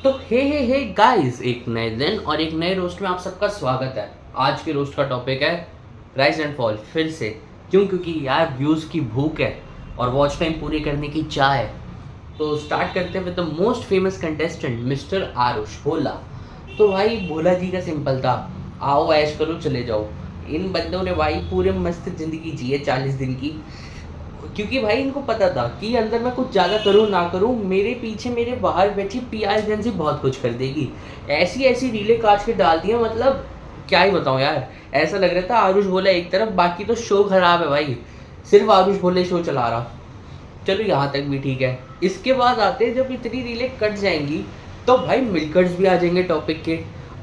तो hey guys, एक नए दिन और एक नए रोस्ट में आप सबका स्वागत है। आज के रोस्ट का टॉपिक है राइज एंड फॉल। फिर से क्यों? क्योंकि यार व्यूज़ की भूख है और वॉच टाइम पूरी करने की चाह है। तो स्टार्ट करते हैं with the most famous contestant mister Aarush Bhola. तो भाई भोला जी का सिंपल था, आओ ऐश करो चले जाओ। इन बंदों ने भाई पूरे मस्त ज़िंदगी जी है 40 दिन की, क्योंकि भाई इनको पता था कि अंदर मैं कुछ ज़्यादा करूँ ना करूँ, मेरे पीछे मेरे बाहर बैठी पीआर एजेंसी बहुत कुछ कर देगी। ऐसी ऐसी रीलें काट के डाल दिया, मतलब क्या ही बताऊँ यार। ऐसा लग रहा था आरुष भोला एक तरफ, बाकी तो शो खराब है भाई, सिर्फ आरुष भोला शो चला रहा। चलो यहाँ तक भी ठीक है। इसके बाद आते जब इतनी रीलें कट जाएंगी तो भाई मिल्कर्स भी आ जाएंगे टॉपिक के,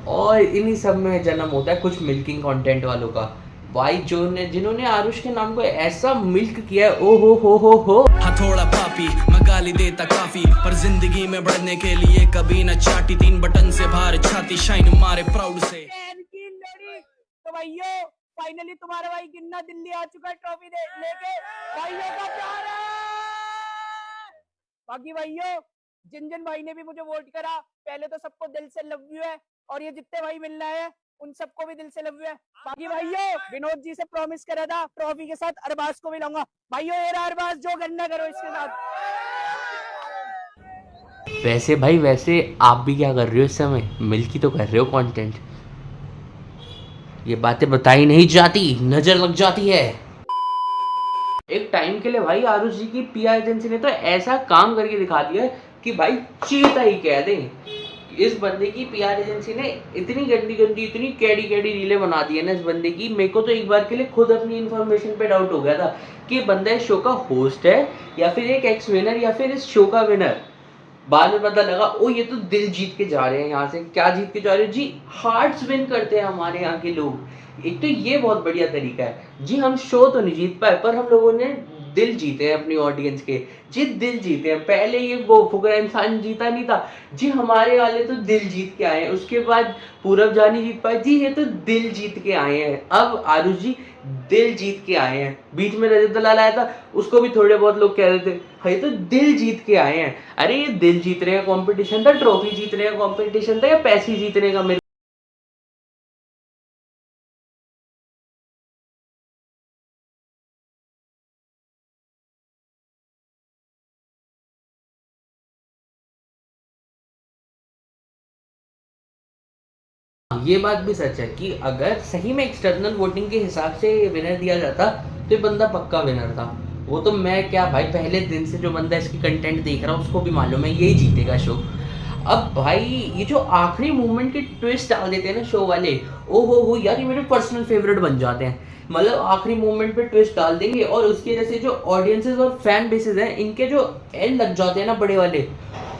और इन्हीं सब में जन्म होता है कुछ मिल्किंग कंटेंट वालों का। भाई जिन्होंने आरुष के नाम को ऐसा मिल्क किया है, ओ हो। हाँ थोड़ा पापी मैं गाली देता काफी, पर जिंदगी में बढ़ने के लिए कभी न चाटी। 3 बटन से बाहर छाती शाइन मारे प्राउड से। तो भाइयों फाइनली तुम्हारा भाई गिन्ना दिल्ली आ चुका है ट्रॉफी लेके। भाइयों का प्यार है। बाकी भाइयों जिन भाई ने भी मुझे वोट करा, पहले तो सबको दिल से लव यू है, और ये जितने भाई मिलना है उन सबको भी दिल से लव यू है। बाकी भाइयों विनोद जी से प्रॉमिस करा था ट्रॉफी के साथ अरबाज को भी लाऊंगा। भाइयों ये रहा अरबाज, जो गन्ना करो इसके साथ। वैसे भाई वैसे आप भी क्या कर रहे हो इस समय? मिल्की तो कर रहे हो कंटेंट, ये बातें बताई नहीं जाती, नजर लग जाती है। एक टाइम के लिए भाई आरुष जी की पीआर एजेंसी ने तो ऐसा काम करके दिखा दिया कि भाई चीता ही कह दें। इस बंदे की पीआर एजेंसी ने इतनी गंदी इतनी कैडी रीलें बना दी है ना इस बंदे की। मेरे को तो एक बार के लिए खुद अपनी इन्फॉर्मेशन पे डाउट हो गया था कि ये बंदा इस शो का होस्ट है या फिर एक एक्स विनर या फिर इस शो का विनर। बाद में पता लगा ओ ये तो दिल जीत के जा रहे हैं यहाँ से। क्या जीत के जा रहे हो जी? हार्ट्स विन करते हैं हमारे यहाँ के लोग। एक तो ये बहुत बढ़िया तरीका है जी। हम शो तो नहीं जीत पाए पर हम लोगों ने दिल जीते हैं अपनी ऑडियंस के जी, दिल जीते हैं। पहले ये वो फुकरा इंसान जीता नहीं था जी, हमारे वाले तो दिल जीत के आए हैं। उसके बाद पूरब जानी जीत पाए जी, ये तो दिल जीत के आए हैं। अब आरुष जी दिल जीत के आए हैं। बीच में रजत दलाल आया था, उसको भी थोड़े बहुत लोग कह रहे थे भाई तो दिल जीत के आए हैं। अरे ये दिल जीतने का कंपटीशन था, ट्रॉफी जीतने का कंपटीशन था या पैसे जीतने का? मेरे ये बात भी सच है कि अगर सही में एक्सटर्नल वोटिंग के हिसाब से विनर दिया जाता तो ये बंदा पक्का विनर था। वो तो मैं क्या भाई, पहले दिन से जो बंदा इसकी कंटेंट देख रहा हूँ उसको भी मालूम है यही जीतेगा शो। अब भाई ये जो आखिरी मूवमेंट के ट्विस्ट डाल देते हैं ना शो वाले, ओ हो यार, ये मेरे पर्सनल फेवरेट बन जाते हैं। मतलब आखिरी मूवमेंट पे ट्विस्ट डाल देंगे और उसकी वजह से जो ऑडियंसेस और फैन बेसेस हैं इनके जो एंड लग जाते हैं ना बड़े वाले,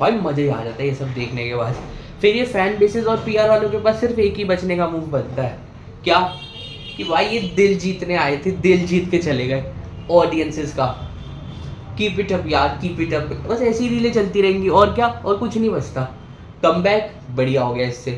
भाई मजे ही आ जाता है ये सब देखने के बाद। फिर ये फैन बेसेस और पीआर वालों के पास सिर्फ एक ही बचने का मूव बनता है, क्या? कि भाई ये दिल जीतने आए थे, दिल जीत के चले गए ऑडियंसेस का। कीप इट अप यार, कीप इट अप। बस ऐसी रीलें चलती रहेंगी और क्या, और कुछ नहीं बचता। कमबैक बढ़िया हो गया इससे।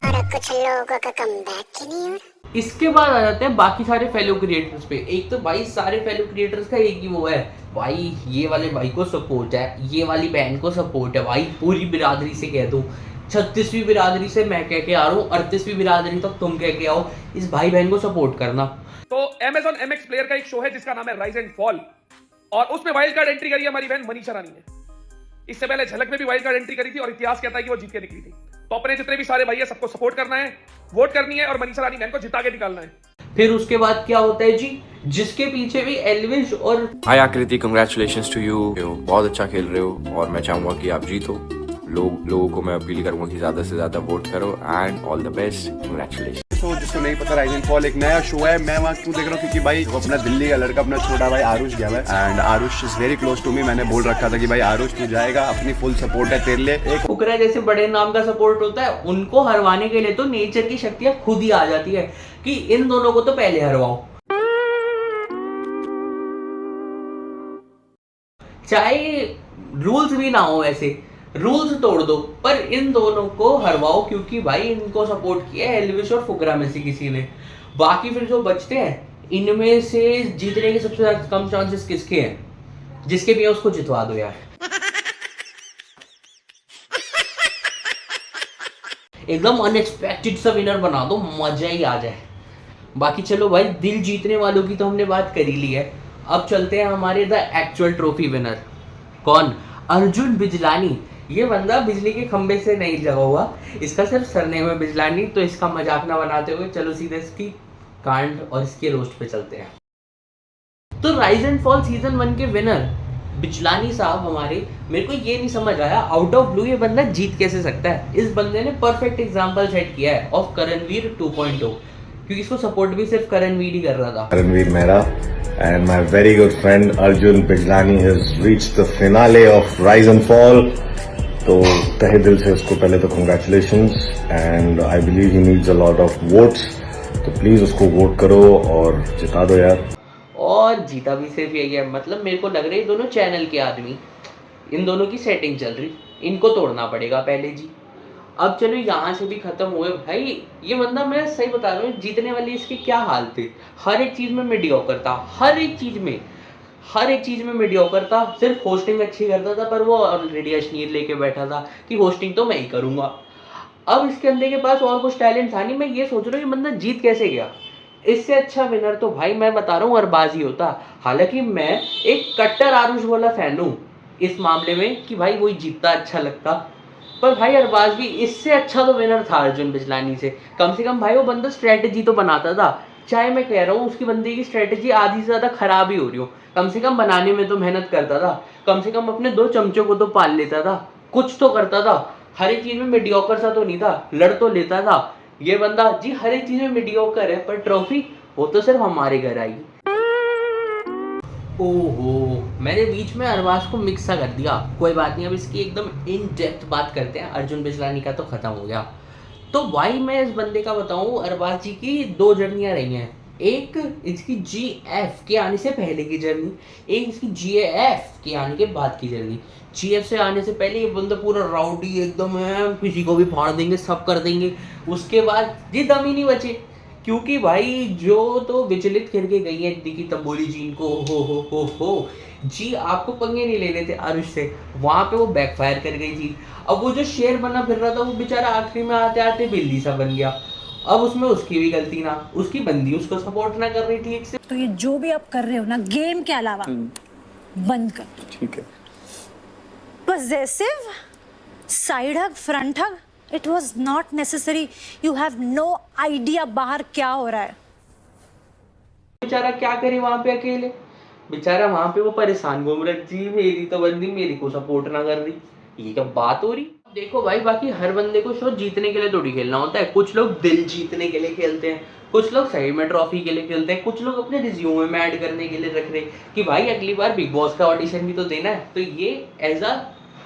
और कुछ लोगों का कमबैक ही नहीं हो रहा। इसके बाद आ जाते हैं बाकी सारे फेलो क्रिएटर्स पे। एक तो भाई सारे फेलो क्रिएटर्स का एक ही वो है, भाई ये वाले भाई को सपोर्ट है, ये वाली बहन को सपोर्ट है। भाई पूरी बिरादरी से कह दो, 36वीं बिरादरी से मैं कह के आ रहा हूँ, 38वीं बिरादरी तक तुम कह के आओ, इस भाई बहन को सपोर्ट करना। तो Amazon MX प्लेयर का एक शो है जिसका नाम है राइज एंड फॉल, और उसमें वाइल्ड कार्ड एंट्री करी है हमारी बहन मनीषा रानी ने। इससे पहले झलक में भी वाइल्ड कार्ड एंट्री करी थी और इतिहास कहता है कि वो जीत के निकली थी। तो अपने जितने भी सारे भाई है सबको सपोर्ट करना है, वोट करनी है और मनीषा रानी बहन को जिता के निकालना है। फिर उसके बाद क्या होता है जी, जिसके पीछे भी एल्विश और हाय आकृति, कंग्रेचुलेशंस टू यू, बहुत अच्छा खेल रहे हो और मैं चाहूंगा कि आप जीतो। लोगों को मैं अपील करूंगा कि ज्यादा से ज्यादा वोट करो and all the best, congratulation. तो जिसको नहीं पता राइज एंड फॉल एक नया शो है। मैं वहाँ क्यों देख रहा हूँ? क्योंकि भाई वो अपना दिल्ली का लड़का अपना छोटा भाई आरुष गया है and Aarush is very close to me. मैंने बोल रखा था कि भाई आरुष तू जाएगा, अपनी फुल सपोर्ट है तेरे लिए। एक फुकरा जैसे बड़े नाम का सपोर्ट होता है, उनको हरवाने के लिए तो नेचर की शक्तियां खुद ही आ जाती है कि इन दोनों को तो पहले हरवाओ, चाहे रूल्स भी ना हो, ऐसे रूल्स तोड़ दो पर इन दोनों को हरवाओ, क्योंकि भाई इनको सपोर्ट किया है एल्विश और फुकरा में से किसी ने। बाकी फिर जो बचते हैं इनमें से जीतने के सबसे कम चांसेस किसके हैं? जिसके भी है उसको जितवा दो यार। एकदम अनएक्सपेक्टेड सा विनर बना दो, मजा ही आ जाए। बाकी चलो भाई, दिल जीतने वालों की तो हमने बात कर ही ली है। अब चलते हैं हमारे द एक्चुअल ट्रॉफी विनर। कौन? अर्जुन बिजलानी। ये बंदा बिजली के खंबे से नहीं लगा हुआ, इसका सिर्फ सरनेम है बिजलानी। तो इसका मजाक ना बनाते हुए चलो सीधे इसकी कांड और इसके रोस्ट पे चलते हैं। तो राइज एंड फॉल सीजन 1 के विनर बिजलानी साहब हमारे, मेरे को ये नहीं समझ आया आउट ऑफ ब्लू ये बंदा जीत कैसे सकता है। इस बंदे ने परफेक्ट एग्जांपल सेट किया है ऑफ करणवीर 2.0, क्योंकि इसको सपोर्ट भी सिर्फ करणवीर ही कर रहा था। Karanveer Mehra and my very good friend Arjun Bijlani has reached the finale of Rise and Fall. तो तहे दिल से उसको पहले तो congratulations and I believe he needs a lot of votes. तो प्लीज उसको वोट करो और जिता दो यार। और जीता भी सिर्फ यही है, मतलब मेरे को लग रहा है दोनों चैनल के आदमी, इन दोनों की सेटिंग चल रही, इनको तोड़ना पड़ेगा पहले जी। अब चलो यहाँ से भी खत्म हुए भाई। ये बंदा, मैं सही बता रहा हूँ, जीतने वाली इसके क्या हाल थे। हर एक चीज़ में मीडियोकर था, हर एक चीज़ में मीडियोकर था। सिर्फ होस्टिंग अच्छी करता था, पर वो ऑलरेडी अश्नीर लेके बैठा था कि होस्टिंग तो मैं ही करूँगा। अब इसके अंदर के पास और कुछ टैलेंट था नहीं। मैं ये सोच रहा हूँ कि बंदा जीत कैसे गया। इससे अच्छा विनर तो भाई मैं बता रहा हूँ अरबाज ही होता। हालांकि मैं एक कट्टर आरुष वाला फैन हूँ इस मामले में कि भाई वही जीतता अच्छा लगता, पर भाई अरबाज भी इससे अच्छा तो विनर था अर्जुन बिजलानी से। कम भाई वो बंदा स्ट्रेटेजी तो बनाता था। चाहे मैं कह रहा हूँ उसकी बंदे की स्ट्रेटेजी आधी से ज़्यादा खराब ही हो रही हो, कम से कम बनाने में तो मेहनत करता था। कम से कम अपने 2 चमचों को तो पाल लेता था, कुछ तो करता था। हर एक चीज़ में मीडियोकर सा तो नहीं था, लड़ तो लेता था। ये बंदा जी हर एक चीज़ में मीडियोकर है, पर ट्रॉफी वो तो सिर्फ हमारे घर आई। ओहो, मैंने बीच में अरबाज को मिक्स सा कर दिया। कोई बात नहीं, अब इसकी एकदम इन डेप्थ बात करते हैं। अर्जुन बिजलानी का तो खत्म हो गया। तो भाई मैं इस बंदे का बताऊं, अरबाज जी की 2 जर्नियाँ रही हैं। एक इसकी GF के आने से पहले की जर्नी, एक इसकी GF के आने के बाद की जर्नी। GF से आने से पहले ये बंदा पूरा राउडी एकदम है, किसी को भी फाड़ देंगे, सब कर देंगे। उसके बाद जी दम ही नहीं बचे, क्योंकि भाई जो तो विचलित करके गई है दिखी तंबोली जी इनको, हो जी आपको पंगे नहीं ले लेते आरुष से, वहाँ पे वो बैकफायर कर गई थी। अब वो जो शेर बना फिर रहा था वो बेचारा आखिरी में आते आते बिल्ली सा बन गया। अब उसमें उसकी भी गलती ना, उसकी बंदी उसको सपोर्ट ना कर रही थी एक से। तो ये जो भी आप कर रहे हो ना गेम के अलावा बंद कर। ठीक है। Possessive, side hug, front hug, it was not necessary. You have no idea बाहर क्या हो रहा है। बेचारा क्या करे वहाँ पे अकेले, बेचारा वहाँ पे वो परेशान घूम रहा जी, मेरी तो बंदी मेरी को सपोर्ट ना कर रही, ये क्या बात हो रही। देखो भाई, बाकी हर बंदे को शो जीतने के लिए थोड़ी खेलना होता है। कुछ लोग दिल जीतने के लिए खेलते हैं, कुछ लोग सही में ट्रॉफी के लिए खेलते हैं, कुछ लोग अपने रिज्यूमे में ऐड करने के लिए रख रहे कि भाई अगली बार बिग बॉस का ऑडिशन भी तो देना है, तो ये एज अ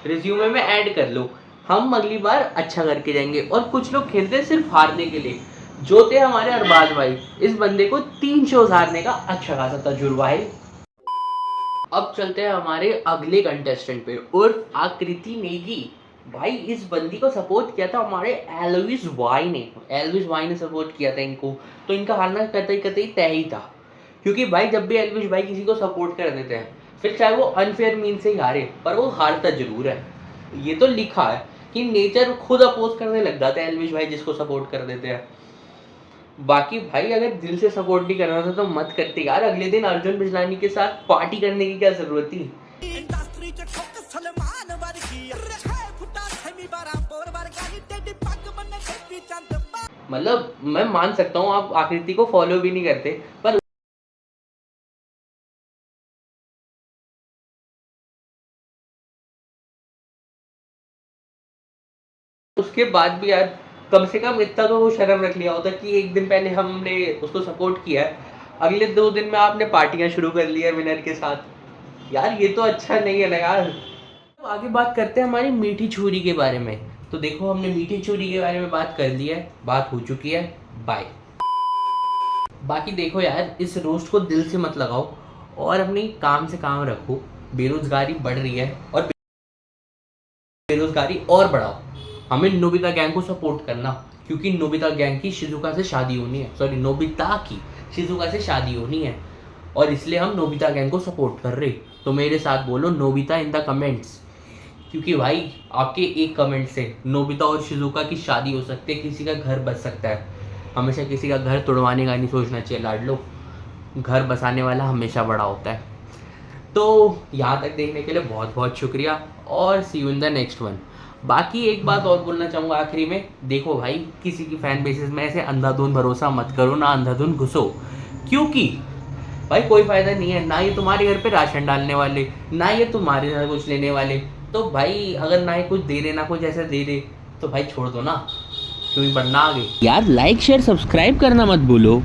रिज्यूमे में ऐड कर लो, हम अगली बार अच्छा करके जाएंगे। और कुछ लोग खेलते हैं सिर्फ हारने के लिए, जो थे हमारे अरबाज भाई। इस बंदे को 3 शोज हारने का अच्छा खासा तजुर्बा है। अब चलते हैं हमारे अगले कंटेस्टेंट पे, उर्फ आकृति नेगी। भाई इस बंदी को सपोर्ट किया था हमारे एल्विस वाई ने सपोर्ट किया था इनको, तो इनका हारना कतई तय ही था। क्योंकि भाई जब भी एल्विस भाई किसी को सपोर्ट कर देते हैं, फिर चाहे वो अनफेयर मीन से ही हारे, पर वो हारता जरूर है। ये तो लिखा है कि नेचर खुद अपोज करने लग जाता है एल्विस भाई जिसको सपोर्ट कर देते हैं। बाकी भाई अगर दिल से सपोर्ट नहीं करना था तो मत करते यार। अगले दिन अर्जुन बिजलानी के साथ पार्टी करने की क्या जरूरत थी। मतलब मैं मान सकता हूँ आप आकृति को फॉलो भी नहीं करते, पर उसके बाद भी यार कम से कम इतना तो वो शर्म रख लिया होता कि एक दिन पहले हमने उसको सपोर्ट किया है, अगले 2 दिन में आपने पार्टियां शुरू कर ली है विनर के साथ। यार ये तो अच्छा नहीं है ना यार। तो आगे बात करते हैं हमारी मीठी छुरी के बारे में। तो देखो हमने मीठी छुरी के बारे में बात कर ली है, बात हो चुकी है, बाय। बाकी देखो यार, इस रोस्ट को दिल से मत लगाओ और अपनी काम से काम रखो। बेरोजगारी बढ़ रही है और बेरोजगारी और बढ़ाओ। हमें नोबिता गैंग को सपोर्ट करना, क्योंकि नोबिता गैंग की शिजुका से शादी होनी है, सॉरी नोबिता की शिजुका से शादी होनी है, और इसलिए हम नोबिता गैंग को सपोर्ट कर रहे। तो मेरे साथ बोलो नोबिता इन द कमेंट्स। क्योंकि भाई आपके एक कमेंट से नोबिता और शिजुका की शादी हो सकती है, किसी का घर बच सकता है। हमेशा किसी का घर तोड़वाने का नहीं सोचना चाहिए लाडलो, घर बसाने वाला हमेशा बड़ा होता है। तो यहाँ तक देखने के लिए बहुत बहुत शुक्रिया और see you in the next one. बाकी एक बात और बोलना चाहूँगा आखिरी में, देखो भाई किसी की फैन बेसिस में ऐसे अंधाधुंध भरोसा मत करो, ना अंधाधुंध घुसो, क्योंकि भाई कोई फ़ायदा नहीं है। ना ये तुम्हारे घर पे राशन डालने वाले, ना ये तुम्हारे से कुछ लेने वाले। तो भाई अगर ना ही कुछ दे रहे ना कुछ ऐसा दे रहे तो भाई छोड़ दो ना, क्योंकि बढ़ना आगे। यार लाइक शेयर सब्सक्राइब करना मत भूलो।